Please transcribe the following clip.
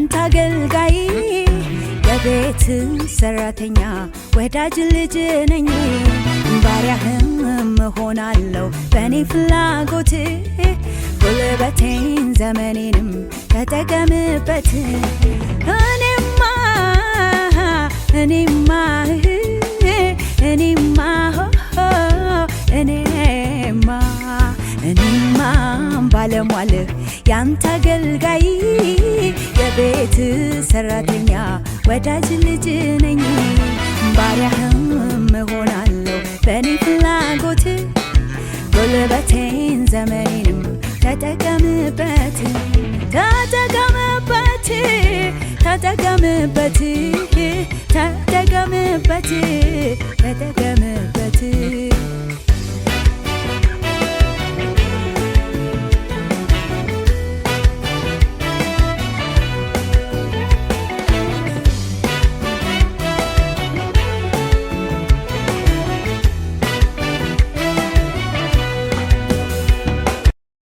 ያንተ አገልጋይ የቤት ሰራተኛ ወዳጅ ልጅ ነኝ ባሪያህም እሆናለሁ በኔ ፍላጎት ጉልበቴን ዘመኔንም ተጠቀምበት እኔማ ባለሟልህ ያንተ አገልጋይ የቤት ሰራተኛ ወዳጅ ልጅ ነኝ ባሪያህም እሆናለሁ በኔ ፍላጎት ጉልበቴን ዘመኔንም ተጠቀምበት ተጠቀምበት